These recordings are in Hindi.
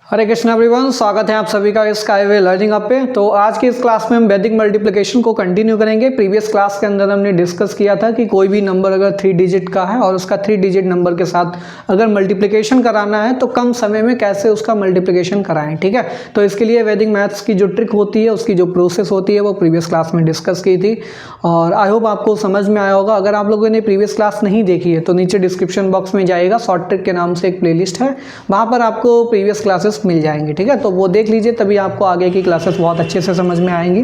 हरे कृष्णा एवरीवन, स्वागत है आप सभी का इस स्काईवे लर्निंग ऐप पे। तो आज की इस क्लास में हम वैदिक मल्टीप्लिकेशन को कंटिन्यू करेंगे। प्रीवियस क्लास के अंदर हमने डिस्कस किया था कि कोई भी नंबर अगर 3 डिजिट का है और उसका 3 डिजिट नंबर के साथ अगर मल्टीप्लिकेशन कराना है तो कम समय में कैसे उसका मल्टीप्लिकेशन कराएं। ठीक है, तो इसके लिए वैदिक मैथ्स की जो ट्रिक होती है, उसकी जो प्रोसेस होती है, वो प्रीवियस क्लास में डिस्कस की थी और आई होप आपको समझ में आया होगा। अगर आप लोगों ने प्रीवियस क्लास नहीं देखी है तो नीचे डिस्क्रिप्शन बॉक्स में जाइएगा, शॉर्ट ट्रिक के नाम से एक प्लेलिस्ट है, वहाँ पर आपको प्रीवियस क्लासेस मिल जाएंगी। ठीक है, तो वो देख लीजिए, तभी आपको आगे की क्लासेस बहुत अच्छे से समझ में आएंगी।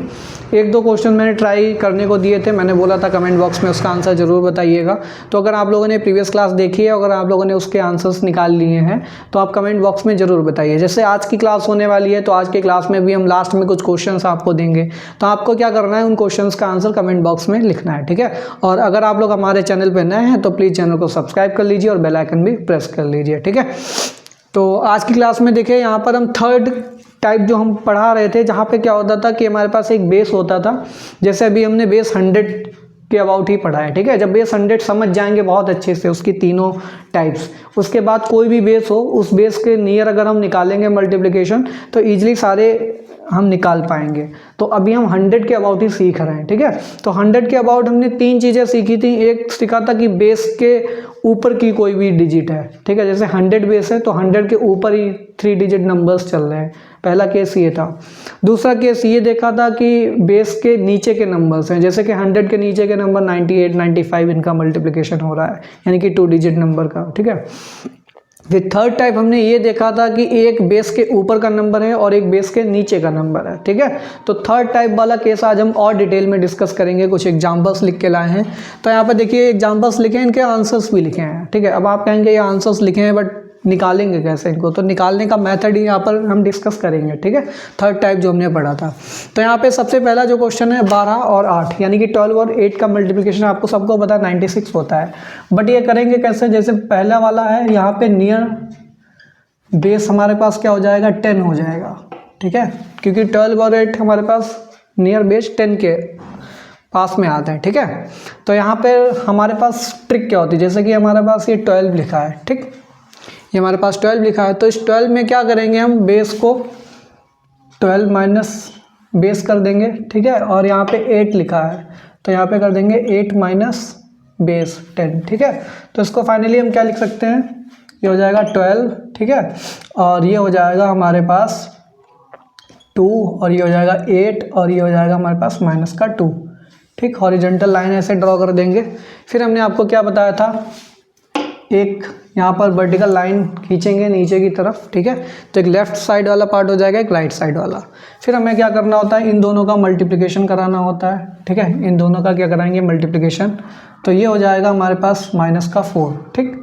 एक दो क्वेश्चन मैंने ट्राई करने को दिए थे, मैंने बोला था कमेंट बॉक्स में उसका आंसर जरूर बताइएगा। तो अगर आप लोगों ने प्रीवियस क्लास देखी है, अगर आप लोगों ने उसके आंसर्स निकाल लिए हैं तो आप कमेंट बॉक्स में जरूर बताइए। जैसे आज की क्लास होने वाली है तो आज की क्लास में भी हम लास्ट में कुछ क्वेश्चंस आपको देंगे, तो आपको क्या करना है, उन क्वेश्चंस का आंसर कमेंट बॉक्स में लिखना है। ठीक है, और अगर आप लोग हमारे चैनल पर नए हैं तो प्लीज़ चैनल को सब्सक्राइब कर लीजिए और बेल आइकन भी प्रेस कर लीजिए। ठीक है, तो आज की क्लास में देखिए, यहाँ पर हम थर्ड टाइप जो हम पढ़ा रहे थे, जहाँ पे क्या होता था कि हमारे पास एक बेस होता था। जैसे अभी हमने बेस 100 के अबाउट ही पढ़ा है। ठीक है, जब बेस 100 समझ जाएंगे बहुत अच्छे से उसकी तीनों टाइप्स, उसके बाद कोई भी बेस हो, उस बेस के नियर अगर हम निकालेंगे मल्टीप्लिकेशन तो ईजिली सारे हम निकाल पाएंगे। तो अभी हम 100 के अबाउट ही सीख रहे हैं। ठीक है, तो 100 के अबाउट हमने 3 चीज़ें सीखी थी। एक सीखा था कि बेस के ऊपर की कोई भी डिजिट है। ठीक है, जैसे 100 बेस है तो 100 के ऊपर ही 3 डिजिट नंबर्स चल रहे हैं, पहला केस ये था। दूसरा केस ये देखा था कि बेस के नीचे के नंबर्स हैं, जैसे कि 100 के नीचे के नंबर 98, 95 इनका मल्टीप्लिकेशन हो रहा है, यानी कि 2 डिजिट नंबर का। ठीक है, फिर थर्ड टाइप हमने ये देखा था कि एक बेस के ऊपर का नंबर है और एक बेस के नीचे का नंबर है। ठीक है, तो थर्ड टाइप वाला केस आज हम और डिटेल में डिस्कस करेंगे। कुछ एग्जांपल्स लिख के लाए हैं, तो यहाँ पर देखिए एग्जांपल्स लिखे हैं, इनके आंसर्स भी लिखे हैं। ठीक है, अब आप कहेंगे ये आंसर्स लिखे हैं बट निकालेंगे कैसे इनको, तो निकालने का मेथड ही यहाँ पर हम डिस्कस करेंगे। ठीक है, थर्ड टाइप जो हमने पढ़ा था। तो यहाँ पे सबसे पहला जो क्वेश्चन है 12 और 8 यानी कि 12 और 8 का मल्टीप्लिकेशन आपको सबको पता है 96 होता है, बट ये करेंगे कैसे। जैसे पहला वाला है, यहाँ पे नियर बेस हमारे पास क्या हो जाएगा, 10 हो जाएगा। ठीक है, क्योंकि 12 और 8 हमारे पास नियर बेस 10 के पास में आते हैं। ठीक है, तो यहाँ पे हमारे पास ट्रिक क्या होती है, जैसे कि हमारे पास ये 12 लिखा है। ठीक, ये हमारे पास 12 लिखा है, तो इस 12 में क्या करेंगे, हम बेस को 12 माइनस बेस कर देंगे। ठीक है, और यहाँ पे 8 लिखा है तो यहाँ पे कर देंगे 8 माइनस बेस 10। ठीक है, तो इसको फाइनली हम क्या लिख सकते हैं, ये हो जाएगा 12। ठीक है, और ये हो जाएगा हमारे पास 2 और ये हो जाएगा 8 और ये हो जाएगा हमारे पास माइनस का 2। ठीक, हॉरिजॉन्टल लाइन ऐसे ड्रॉ कर देंगे। फिर हमने आपको क्या बताया था, एक यहाँ पर वर्टिकल लाइन खींचेंगे नीचे की तरफ। ठीक है, तो एक लेफ्ट साइड वाला पार्ट हो जाएगा, एक राइट साइड वाला। फिर हमें क्या करना होता है, इन दोनों का मल्टीप्लिकेशन कराना होता है। ठीक है, इन दोनों का क्या कराएंगे, मल्टीप्लिकेशन। तो ये हो जाएगा हमारे पास माइनस का 4। ठीक,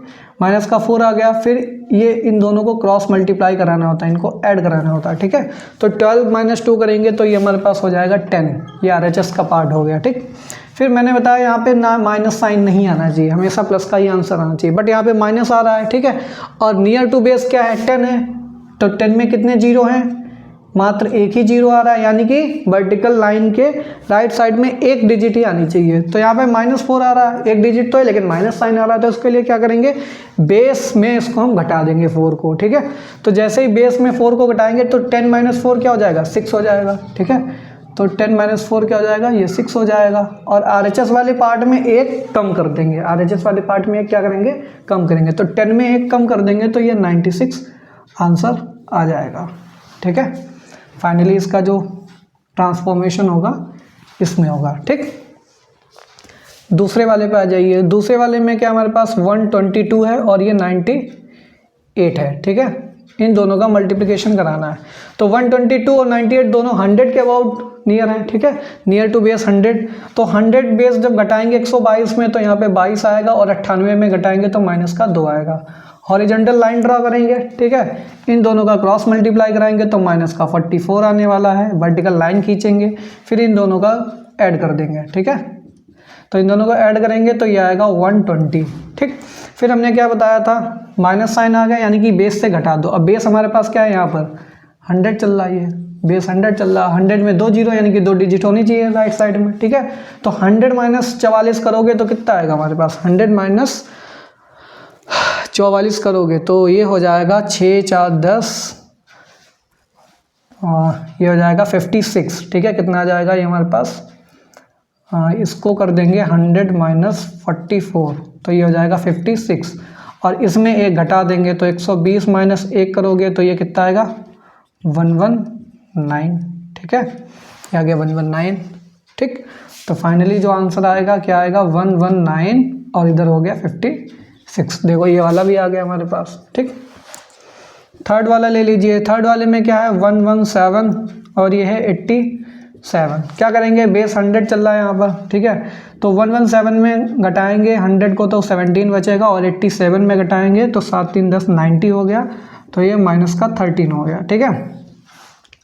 माइनस का 4 आ गया। फिर ये इन दोनों को क्रॉस मल्टीप्लाई कराना होता है, इनको ऐड कराना होता है। ठीक है, तो 12 माइनस 2 करेंगे तो ये हमारे पास हो जाएगा 10, ये RHS का पार्ट हो गया। ठीक, फिर मैंने बताया यहाँ पे ना माइनस साइन नहीं आना चाहिए, हमेशा प्लस का ही आंसर आना चाहिए, बट यहाँ पे माइनस आ रहा है। ठीक है, और नियर टू बेस क्या है, 10 है, तो 10 में कितने जीरो हैं, मात्र एक ही जीरो आ रहा है, यानी कि वर्टिकल लाइन के राइट साइड में एक डिजिट ही आनी चाहिए। तो यहाँ पे -4 आ रहा है, एक डिजिट तो है लेकिन माइनस साइन आ रहा है, तो उसके लिए क्या करेंगे, बेस में इसको हम घटा देंगे 4 को। ठीक है, तो जैसे ही बेस में 4 को घटाएंगे तो 10 माइनस 4 क्या हो जाएगा, 6 हो जाएगा। ठीक है, तो 10 माइनस 4 क्या हो जाएगा, ये 6 हो जाएगा। और RHS वाले पार्ट में एक कम कर देंगे, RHS वाले पार्ट में एक क्या करेंगे, कम करेंगे। तो 10 में एक कम कर देंगे तो ये 96 आंसर आ जाएगा। ठीक है, फाइनली इसका जो ट्रांसफॉर्मेशन होगा इसमें होगा। ठीक, दूसरे वाले पे आ जाइए। दूसरे वाले में क्या हमारे पास 122 है और ये 98 है। ठीक है, इन दोनों का मल्टीप्लिकेशन कराना है। तो 122 और 98 दोनों 100 के अबाउट नियर है। ठीक है, नियर टू बेस 100। तो 100 बेस जब घटाएंगे 122 में तो यहाँ पे 22 आएगा, और 98 में घटाएंगे तो माइनस का 2 आएगा। हॉरिजॉन्टल लाइन ड्रा करेंगे। ठीक है, इन दोनों का क्रॉस मल्टीप्लाई कराएंगे तो माइनस का 44 आने वाला है। वर्टिकल लाइन खींचेंगे, फिर इन दोनों का ऐड कर देंगे। ठीक है, तो इन दोनों को ऐड करेंगे तो ये आएगा 120। ठीक, फिर हमने क्या बताया था, माइनस साइन आ गया, यानी कि बेस से घटा दो। अब बेस हमारे पास क्या है, यहाँ पर 100 चल रहा है, बेस 100 चल रहा है, 100 में 2 जीरो यानी कि 2 डिजिट होनी चाहिए राइट साइड में। ठीक है, तो 100 माइनस 44 करोगे तो कितना आएगा हमारे पास, 100 माइनस 44 करोगे तो ये हो जाएगा 6 4 10 ये हो जाएगा 56, ठीक है। कितना आ जाएगा ये हमारे पास, इसको कर देंगे 100 माइनस 44, तो ये हो जाएगा 56। और इसमें एक घटा देंगे तो 120 माइनस 1 करोगे तो ये कितना आएगा 119, ठीक है। ये आ गया 119, ठीक। तो फाइनली जो आंसर आएगा क्या आएगा 119, और इधर हो गया 56। देखो ये वाला भी आ गया हमारे पास, ठीक। थर्ड वाला ले लीजिए। थर्ड वाले में क्या है 117 और ये है 87। क्या करेंगे, बेस 100 चल रहा है यहाँ पर, ठीक है। तो 117 में घटाएंगे 100 को तो 17 बचेगा, और 87 में घटाएंगे तो 7 3 10 90 हो गया, तो ये माइनस का 13 हो गया, ठीक है।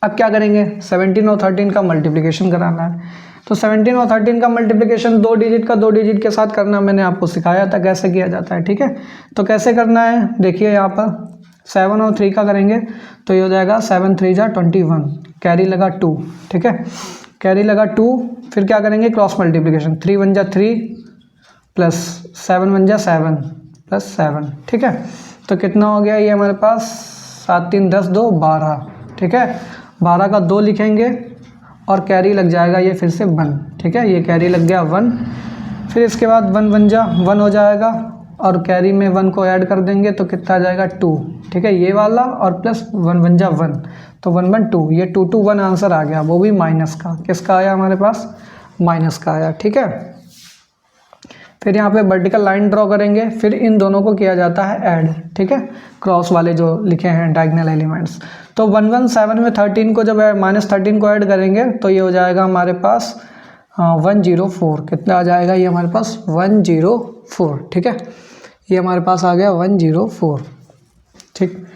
अब क्या करेंगे, 17 और 13 का मल्टीप्लिकेशन कराना है। तो 17 और 13 का मल्टीप्लिकेशन 2 डिजिट का 2 डिजिट के साथ करना मैंने आपको सिखाया था कैसे किया जाता है, ठीक है। तो कैसे करना है, देखिए यहाँ पर 7 और 3 का करेंगे तो ये हो जाएगा 7 3 जा 21, कैरी लगा 2, ठीक है। कैरी लगा 2, फिर क्या करेंगे क्रॉस मल्टीप्लिकेशन, 3 1 जा 3 प्लस 7 1 जा 7 प्लस 7, ठीक है। तो कितना हो गया ये हमारे पास 7 3 10 2 12, ठीक है। 12 का 2 लिखेंगे और कैरी लग जाएगा ये फिर से 1, ठीक है। ये कैरी लग गया 1, फिर इसके बाद 1 1 जा 1 हो जाएगा, और कैरी में 1 को ऐड कर देंगे तो कितना आ जाएगा 2, ठीक है। ये वाला और प्लस 1 1 जा 1, तो 1 1 2, ये 2 2 1 आंसर आ गया, वो भी माइनस का। किसका आया हमारे पास, माइनस का आया, ठीक है। फिर यहाँ पे वर्टिकल लाइन ड्रॉ करेंगे, फिर इन दोनों को किया जाता है ऐड, ठीक है, क्रॉस वाले जो लिखे हैं डायगोनल एलिमेंट्स। तो 117 में 13 को जब -13 को ऐड करेंगे तो ये हो जाएगा हमारे पास 104। कितना आ जाएगा ये हमारे पास 104, ठीक है। ये हमारे पास आ गया 104, ठीक।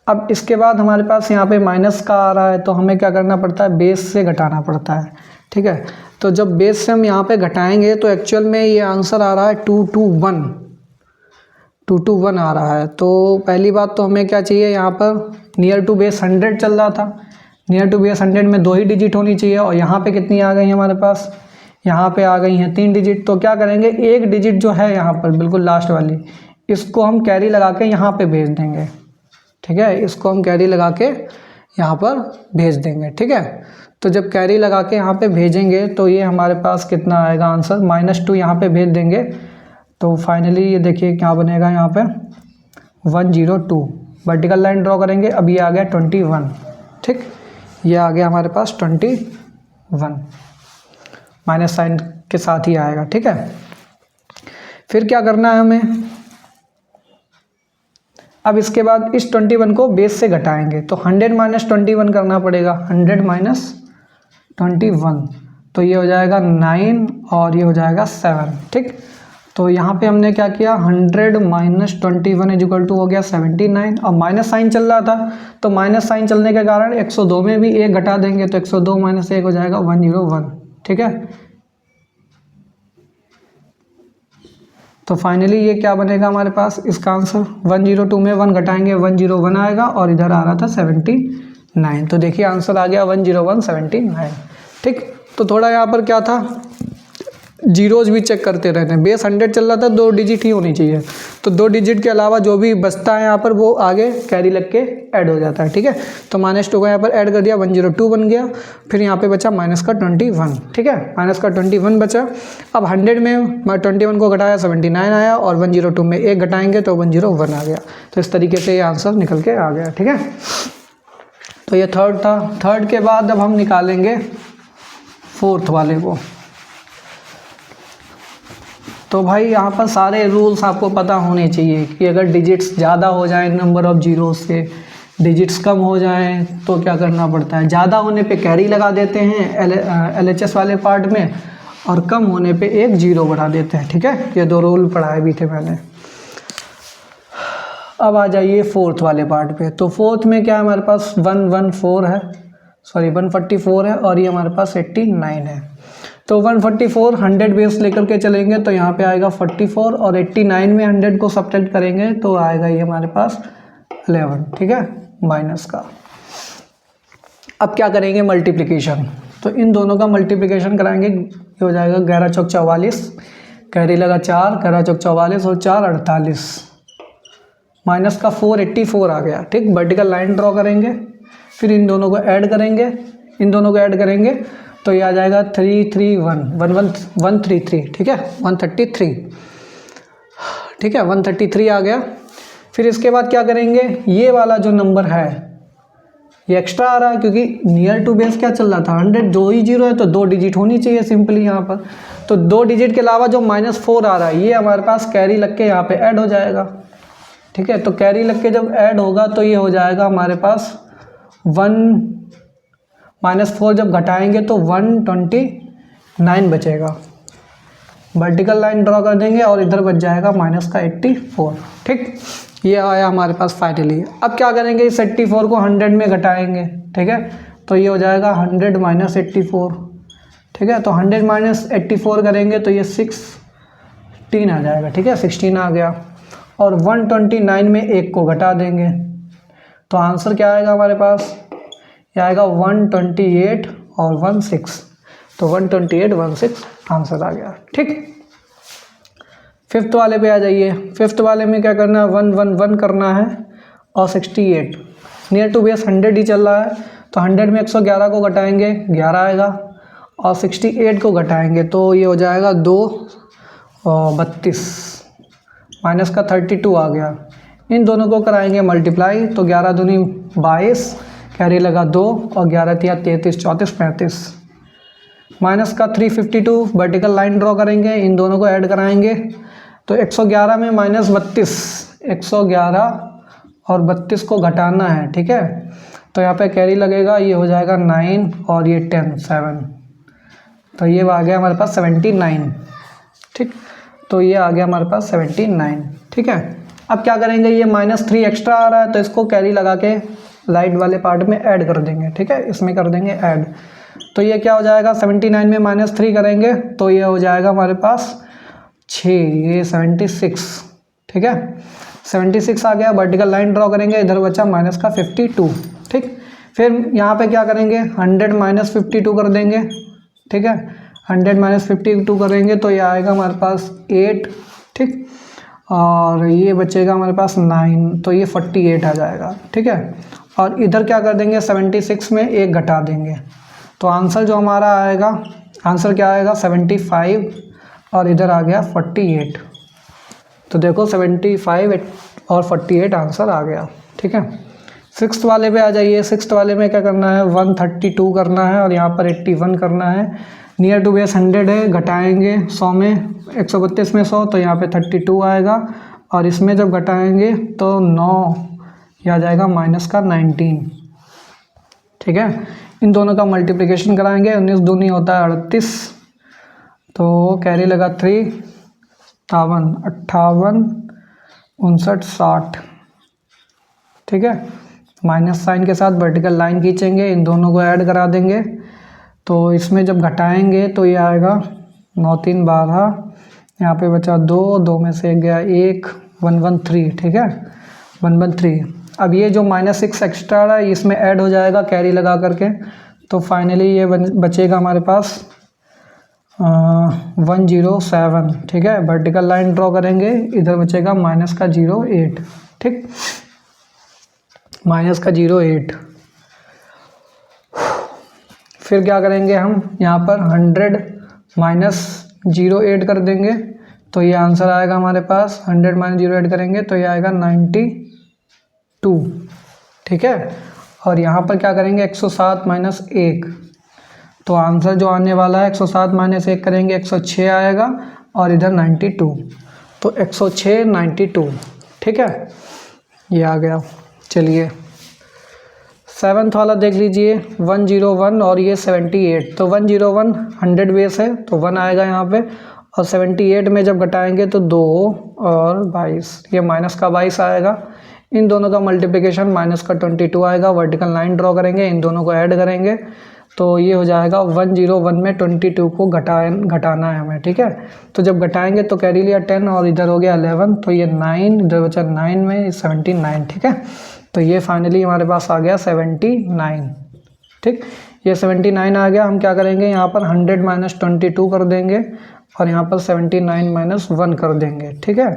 अब इसके बाद हमारे पास यहाँ पे माइनस का आ रहा है, तो हमें क्या करना पड़ता है, बेस से घटाना पड़ता है, ठीक है। तो जब बेस से हम यहाँ पे घटाएंगे तो एक्चुअल में ये आंसर आ रहा है 221 आ रहा है। तो पहली बात तो हमें क्या चाहिए, यहाँ पर नियर टू बेस 100 चल रहा था, नियर टू बेस 100 में 2 ही डिजिट होनी चाहिए, और यहाँ पे कितनी आ गई हमारे पास, यहाँ पे आ गई हैं 3 डिजिट। तो क्या करेंगे, एक डिजिट जो है यहाँ पर बिल्कुल लास्ट वाली, इसको हम कैरी लगा के यहाँ पे भेज देंगे, ठीक है। इसको हम कैरी लगा के यहाँ पर भेज देंगे, ठीक है। तो जब कैरी लगा के यहाँ पे भेजेंगे तो ये हमारे पास कितना आएगा आंसर, -2 यहाँ पे भेज देंगे, तो फाइनली ये देखिए क्या बनेगा यहाँ पे 102। वर्टिकल लाइन ड्रॉ करेंगे, अब ये आ गया 21, ठीक। ये आ गया हमारे पास 21, माइनस साइन के साथ ही आएगा, ठीक है। फिर क्या करना है हमें, अब इसके बाद इस 21 को बेस से घटाएंगे, तो 100 माइनस 21 करना पड़ेगा, 100 माइनस 21, तो ये हो जाएगा 9 और ये हो जाएगा 7, ठीक। तो यहाँ पे हमने क्या किया, 100 माइनस 21 इक्वल टू हो गया 79, और माइनस साइन चल रहा था, तो माइनस साइन चलने के कारण 102 में भी 1 घटा देंगे, तो 102 माइनस 1 हो जाएगा 101, ठीक है। तो फाइनली ये क्या बनेगा हमारे पास, इसका आंसर 102 में 1 घटाएंगे 101 आएगा, और इधर आ रहा था 79, तो देखिए आंसर आ गया 10179, ठीक। तो थोड़ा यहाँ पर क्या था, जीरोज भी चेक करते रहते हैं, बेस 100 चल रहा था, 2 डिजिट ही होनी चाहिए, तो 2 डिजिट के अलावा जो भी बचता है यहाँ पर वो आगे कैरी लग के ऐड हो जाता है, ठीक है। तो -2 का यहाँ पर ऐड कर दिया, 102 बन गया, फिर यहाँ पे बचा -21, ठीक है, -21 बचा। अब 100 में 21 को घटाया 79 आया, और 102 में 1 घटाएंगे तो 101 आ गया। तो इस तरीके से ये आंसर निकल के आ गया, ठीक है। तो ये थर्ड था। थर्ड के बाद अब हम निकालेंगे फोर्थ वाले को। तो भाई यहाँ पर सारे रूल्स आपको पता होने चाहिए कि अगर डिजिट्स ज़्यादा हो जाएं नंबर ऑफ़ जीरो से, डिजिट्स कम हो जाएं तो क्या करना पड़ता है, ज़्यादा होने पे कैरी लगा देते हैं LHS वाले पार्ट में, और कम होने पे एक 0 बढ़ा देते हैं, ठीक है। ये 2 रूल पढ़ाए भी थे मैंने। अब आ जाइए फोर्थ वाले पार्ट पे। तो फोर्थ में क्या हमारे पास 114 है, सॉरी 144 है, और ये हमारे पास 89 है। तो 144 100 बेस लेकर के चलेंगे तो यहाँ पे आएगा 44, और 89 में 100 को सब्ट्रैक्ट करेंगे तो आएगा ये हमारे पास 11, ठीक है, माइनस का। अब क्या करेंगे मल्टीप्लिकेशन, तो इन दोनों का मल्टीप्लिकेशन कराएंगे, ये हो जाएगा 11 चौक 44, कैरी लगा 4, 11 चौक 44 और 4 48, माइनस का 484 आ गया, ठीक। वर्टिकल लाइन ड्रॉ करेंगे, फिर इन दोनों को ऐड करेंगे, तो ये आ जाएगा 133, ठीक है 133, ठीक है 133 आ गया। फिर इसके बाद क्या करेंगे, ये वाला जो नंबर है ये एक्स्ट्रा आ रहा है क्योंकि नियर टू बेस क्या चल रहा था 100, 2 ही 0 है तो 2 डिजिट होनी चाहिए सिंपली यहाँ पर। तो 2 डिजिट के अलावा जो -4 आ रहा है ये हमारे पास कैरी लग के यहाँ पे ऐड हो जाएगा, ठीक है। तो कैरी लग के जब ऐड होगा तो ये हो जाएगा हमारे पास 1 -4 जब घटाएंगे तो 129 बचेगा। वर्टिकल लाइन ड्रॉ कर देंगे और इधर बच जाएगा -84, ठीक। ये आया हमारे पास फाइनली। अब क्या करेंगे, इस 84 को 100 में घटाएंगे, ठीक है। तो ये हो जाएगा 100 - 84, ठीक है। तो 100 - 84 करेंगे तो ये 16 आ जाएगा, ठीक है 16 आ गया। और 129 में 1 को घटा देंगे तो आंसर क्या आएगा हमारे पास, ये आएगा 128 और 16, तो 128 16 आंसर आ गया, ठीक। फिफ्थ वाले पे आ जाइए। फिफ्थ वाले में क्या करना है, 111 करना है और 68 नियर टू बेस 100 ही चल रहा है तो 100 में 111 को घटाएंगे 11 आएगा और 68 को घटाएंगे तो ये हो जाएगा 2 और 32 माइनस का 32 आ गया। इन दोनों को कराएंगे मल्टीप्लाई तो 11 दूनी 22, कैरी लगा 2 और 11 तिया 33, 34, 35। माइनस का 352 वर्टिकल लाइन ड्रॉ करेंगे, इन दोनों को ऐड कराएंगे तो 111 में -32, 111 और 32 को घटाना है, ठीक है। तो यहाँ पे कैरी लगेगा, ये हो जाएगा 9 और ये 10 7, तो ये आ गया हमारे पास 79, ठीक। तो ये आ गया हमारे पास 79, ठीक है। अब क्या करेंगे, ये -3 एक्स्ट्रा आ रहा है तो इसको कैरी लगा के लाइट वाले पार्ट में ऐड कर देंगे, ठीक है। इसमें कर देंगे ऐड तो ये क्या हो जाएगा, 79 में -3 करेंगे तो ये हो जाएगा हमारे पास 6, ये 76, ठीक है 76 आ गया। वर्टिकल लाइन ड्रॉ करेंगे, इधर बचा माइनस का 52, ठीक। फिर यहाँ पे क्या करेंगे, 100 - 52 कर देंगे, ठीक है 100 - 52 करेंगे तो ये आएगा हमारे पास 8, ठीक। और ये बचेगा हमारे पास 9 तो ये 48 आ जाएगा, ठीक है। और इधर क्या कर देंगे, 76 में 1 घटा देंगे तो आंसर जो हमारा आएगा, आंसर क्या आएगा 75 और इधर आ गया 48। तो देखो 75 और 48 आंसर आ गया, ठीक है। सिक्स्थ वाले पे आ जाइए। सिक्स्थ वाले में क्या करना है, 132 करना है और यहाँ पर 81 करना है। नियर टू बेस 100 है, घटाएंगे 100 में, 132 में 100 तो यहाँ पे 32 आएगा और इसमें जब घटाएंगे तो 9 ये आ जाएगा माइनस का 19, ठीक है। इन दोनों का मल्टीप्लिकेशन कराएंगे, 19 दूनी होता है 38 तो कैरी लगा 3, 58, 58, 59, 60, ठीक है। माइनस साइन के साथ वर्टिकल लाइन खींचेंगे, इन दोनों को ऐड करा देंगे तो इसमें जब घटाएंगे तो ये आएगा 9 3 12, यहाँ पे बचा 2, 2 में से गया 1, 113, ठीक है 113। अब ये जो -6 एक्स्ट्रा है इसमें ऐड हो जाएगा कैरी लगा करके तो फाइनली ये बचेगा हमारे पास 107, ठीक है। वर्टिकल लाइन ड्रॉ करेंगे, इधर बचेगा माइनस का 08, ठीक माइनस का 08। फिर क्या करेंगे हम, यहाँ पर 100 - 08 कर देंगे तो ये आंसर आएगा हमारे पास, 100 - 08 करेंगे तो ये आएगा 92, ठीक है। और यहाँ पर क्या करेंगे, 107 - 1 तो आंसर जो आने वाला है 107 - 1 करेंगे 106 आएगा और इधर 92 तो 106 92, ठीक है ये आ गया। चलिए 7th वाला देख लीजिए, 101 और ये 78 तो 101 100 बेस है तो 1 आएगा यहाँ पे और 78 में जब घटाएंगे तो 2 और 22 ये माइनस का 22 आएगा। इन दोनों का मल्टीप्लिकेशन माइनस का 22 आएगा। वर्टिकल लाइन ड्रॉ करेंगे, इन दोनों को ऐड करेंगे तो ये हो जाएगा 101 में 22 को घटाना है हमें, ठीक है। तो जब घटाएंगे तो कैरी लिया 10 और इधर हो गया 11 तो ये 9, इधर बचा 9 में 79, ठीक है। तो ये फाइनली हमारे पास आ गया 79, ठीक ये 79 आ गया। हम क्या करेंगे, यहाँ पर 100 - 22 कर देंगे और यहाँ पर 79 माइनस 1 कर देंगे, ठीक है।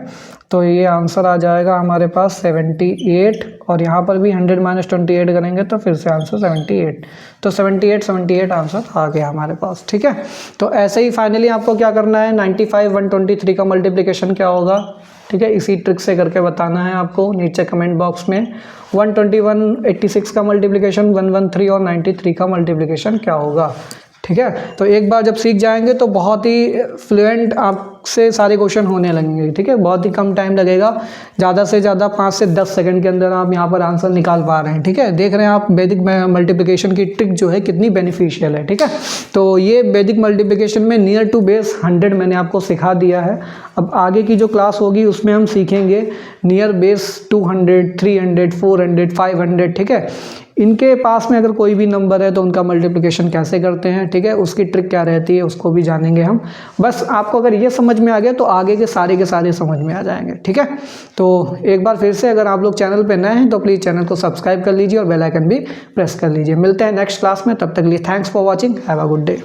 तो ये आंसर आ जाएगा हमारे पास 78, और यहाँ पर भी 100 माइनस 28 करेंगे तो फिर से आंसर 78। तो 78 आंसर आ गया हमारे पास, ठीक है। तो ऐसे ही फाइनली आपको क्या करना है, 95 123 का मल्टीप्लिकेशन क्या होगा, ठीक है, इसी ट्रिक से करके बताना है आपको नीचे कमेंट बॉक्स में। 121 86 का मल्टीप्लिकेशन, 113 और 93 का मल्टीप्लिकेशन क्या होगा, ठीक है। तो एक बार जब सीख जाएंगे तो बहुत ही फ्लुएंट आपसे सारे क्वेश्चन होने लगेंगे, ठीक है। बहुत ही कम टाइम लगेगा, ज़्यादा से ज़्यादा 5 से 10 सेकंड के अंदर आप यहाँ पर आंसर निकाल पा रहे हैं, ठीक है। देख रहे हैं आप वैदिक मल्टीप्लिकेशन की ट्रिक जो है कितनी बेनिफिशियल है, ठीक है। तो ये वैदिक मल्टीप्लिकेशन में नियर टू बेस 100 मैंने आपको सिखा दिया है। अब आगे की जो क्लास होगी उसमें हम सीखेंगे नियर बेस 200 300 400 500, ठीक है। इनके पास में अगर कोई भी नंबर है तो उनका मल्टीप्लिकेशन कैसे करते हैं, ठीक है, उसकी ट्रिक क्या रहती है उसको भी जानेंगे हम। बस आपको अगर ये समझ में आ गया तो आगे के सारे समझ में आ जाएंगे, ठीक है। तो एक बार फिर से अगर आप लोग चैनल पे नए हैं तो प्लीज़ चैनल को सब्सक्राइब कर लीजिए और बेल आइकन भी प्रेस कर लीजिए। मिलते हैं नेक्स्ट क्लास में, तब तक के लिए thanks for watching, have a good day.